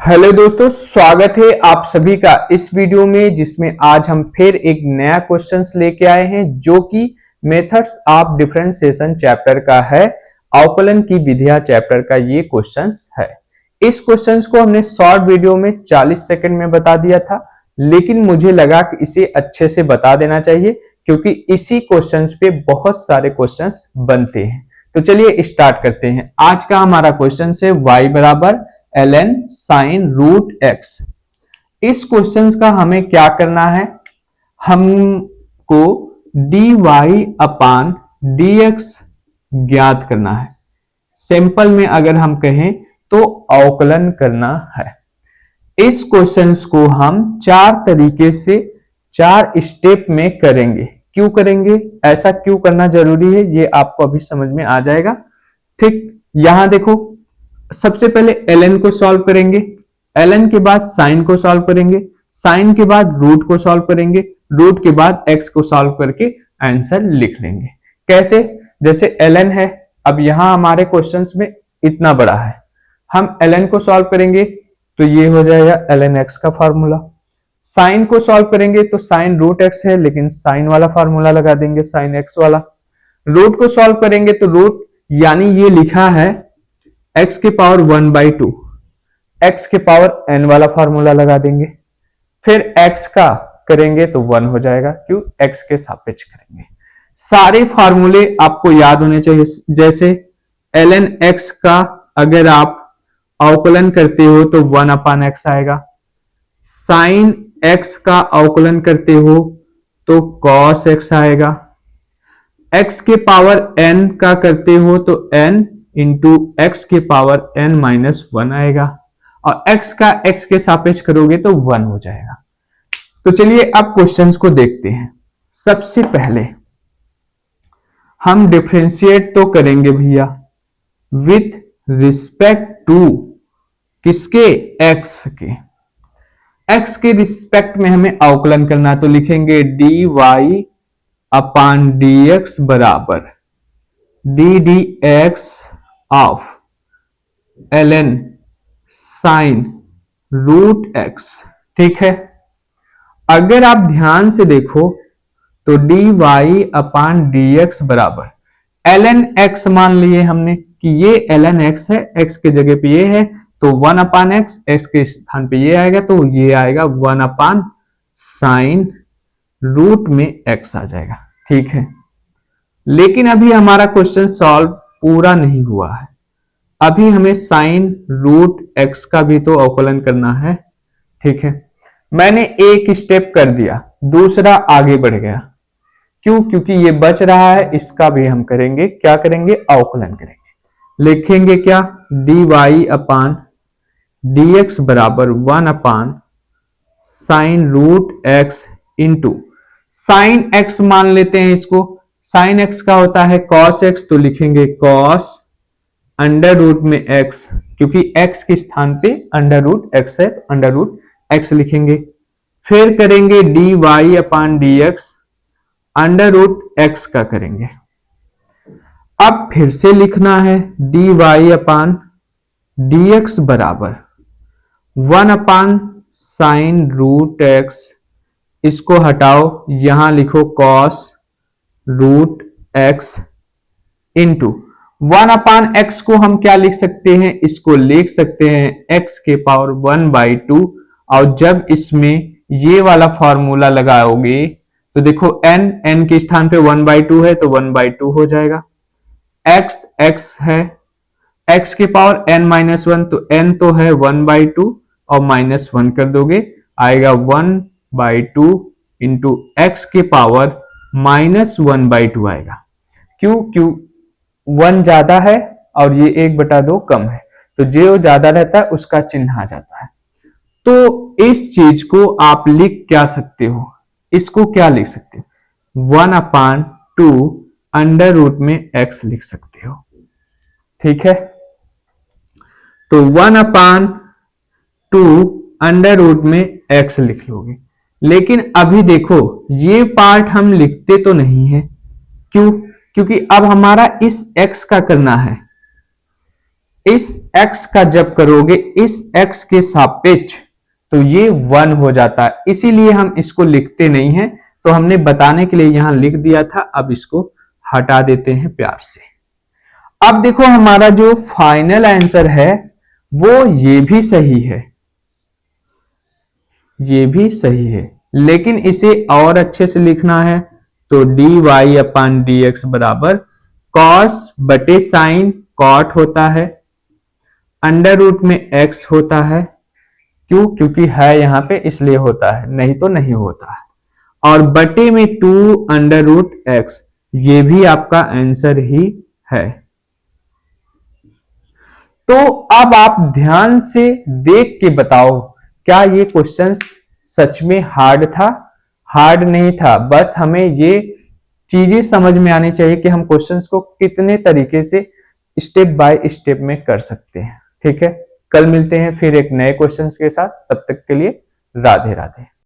Hello दोस्तों, स्वागत है आप सभी का इस वीडियो में जिसमें आज हम फिर एक नया क्वेश्चंस लेके आए हैं जो कि मेथड्स ऑफ डिफरेंशिएशन चैप्टर का है। अवकलन की विधियां चैप्टर का ये क्वेश्चंस है। इस क्वेश्चंस को हमने शॉर्ट वीडियो में 40 सेकंड में बता दिया था, लेकिन मुझे लगा कि इसे अच्छे से बता देना चाहिए क्योंकि इसी क्वेश्चंस पे बहुत सारे क्वेश्चंस बनते हैं। तो चलिए स्टार्ट करते हैं। आज का हमारा क्वेश्चन है y बराबर ln साइन रूट एक्स। इस क्वेश्चन का हमें क्या करना है, हमको dy अपान dx ज्ञात करना है। सिंपल में अगर हम कहें तो अवकलन करना है। इस क्वेश्चन को हम चार तरीके से चार स्टेप में करेंगे। क्यों करेंगे, ऐसा क्यों करना जरूरी है, ये आपको अभी समझ में आ जाएगा। ठीक, यहां देखो, सबसे पहले ln को सॉल्व करेंगे, ln के बाद साइन को सॉल्व करेंगे, साइन के बाद रूट को सॉल्व करेंगे, रूट के बाद x को सॉल्व करके आंसर लिख लेंगे। कैसे, जैसे ln है, अब यहां हमारे क्वेश्चंस में इतना बड़ा है, हम ln को सॉल्व करेंगे तो ये हो जाएगा ln x का फॉर्मूला। साइन को सॉल्व करेंगे तो साइन रूट x है, लेकिन साइन वाला फॉर्मूला लगा देंगे, साइन x वाला। रूट को सॉल्व करेंगे तो रूट यानी ये लिखा है x के पावर 1/2, x के पावर n वाला फॉर्मूला लगा देंगे। फिर x का करेंगे तो 1 हो जाएगा, क्यों, x के सापेक्ष करेंगे। सारे फॉर्मूले आपको याद होने चाहिए। जैसे ln x का अगर आप अवकलन करते हो तो 1/x आएगा, साइन x का अवकलन करते हो तो cos x आएगा, x के पावर n का करते हो तो n इंटू एक्स के पावर n-1 आएगा, और x का x के सापेक्ष करोगे तो 1 हो जाएगा। तो चलिए अब क्वेश्चंस को देखते हैं। सबसे पहले हम डिफरेंशिएट तो करेंगे भैया विथ रिस्पेक्ट टू किसके, x के। x के रिस्पेक्ट में हमें अवकलन करना है तो लिखेंगे dy अपान dx बराबर ddx of ln sine root x। ठीक है, अगर आप ध्यान से देखो तो dy अपान dx बराबर ln x मान लिए हमने कि ये ln x है, x के जगह पे ये है तो 1/x, x के स्थान पे ये आएगा तो ये आएगा 1 साइन रूट में x आ जाएगा। ठीक है, लेकिन अभी हमारा क्वेश्चन सॉल्व पूरा नहीं हुआ है, अभी हमें साइन रूट x का भी तो अवकलन करना है। ठीक है, मैंने एक स्टेप कर दिया, दूसरा आगे बढ़ गया। क्यों, क्योंकि ये बच रहा है, इसका भी हम करेंगे। क्या करेंगे, अवकलन करेंगे। लिखेंगे क्या, dy अपान dx बराबर 1 sine root x into sine x मान लेते हैं इसको। साइन x का होता है cos x, तो लिखेंगे cos अंडर रूट में x, क्योंकि x के स्थान पे अंडर रूट x है, अंडर रूट x लिखेंगे। फिर करेंगे dy upon dx under root x का करेंगे। अब फिर से लिखना है dy अपान dx बराबर 1 साइन रूट x, इसको हटाओ, यहां लिखो cos root x into 1/x को हम क्या लिख सकते हैं, इसको लिख सकते हैं x के पावर 1/2, और जब इसमें ये वाला फॉर्मूला लगाओगे तो देखो n के स्थान पे 1/2 है तो 1/2 हो जाएगा। x है, x के पावर n-1 तो n तो है 1/2 और -1 कर दोगे, आएगा 1/2 इंटू एक्स के पावर -1/2 आएगा। क्यों, 1 ज्यादा है और ये 1/2 कम है, तो जो ज्यादा रहता है उसका चिन्ह आ जाता है। तो इस चीज को आप लिख क्या सकते हो, इसको क्या लिख सकते हो, 1/2 अंडर रूट में x लिख सकते हो। ठीक है, तो 1/2 अंडर रूट में x लिख लोगे। लेकिन अभी देखो ये पार्ट हम लिखते तो नहीं है, क्यों, क्योंकि अब हमारा इस x का करना है, इस x का जब करोगे इस x के सापेक्ष तो ये 1 हो जाता है, इसीलिए हम इसको लिखते नहीं हैं, तो हमने बताने के लिए यहां लिख दिया था। अब इसको हटा देते हैं प्यार से। अब देखो हमारा जो फाइनल आंसर है वो ये भी सही है, ये भी सही है, लेकिन इसे और अच्छे से लिखना है तो dy अपन dx बराबर cos बटे साइन कॉट होता है, अंडर रूट में x होता है, क्यों? क्योंकि है यहां पे इसलिए होता है, नहीं तो नहीं होता है, और बटे में 2 अंडर रूट एक्स, ये भी आपका आंसर ही है। तो अब आप ध्यान से देख के बताओ, क्या ये क्वेश्चन सच में हार्ड था? हार्ड नहीं था, बस हमें ये चीजें समझ में आनी चाहिए कि हम क्वेश्चंस को कितने तरीके से स्टेप बाय स्टेप में कर सकते हैं। ठीक है, कल मिलते हैं फिर एक नए क्वेश्चंस के साथ, तब तक के लिए राधे राधे।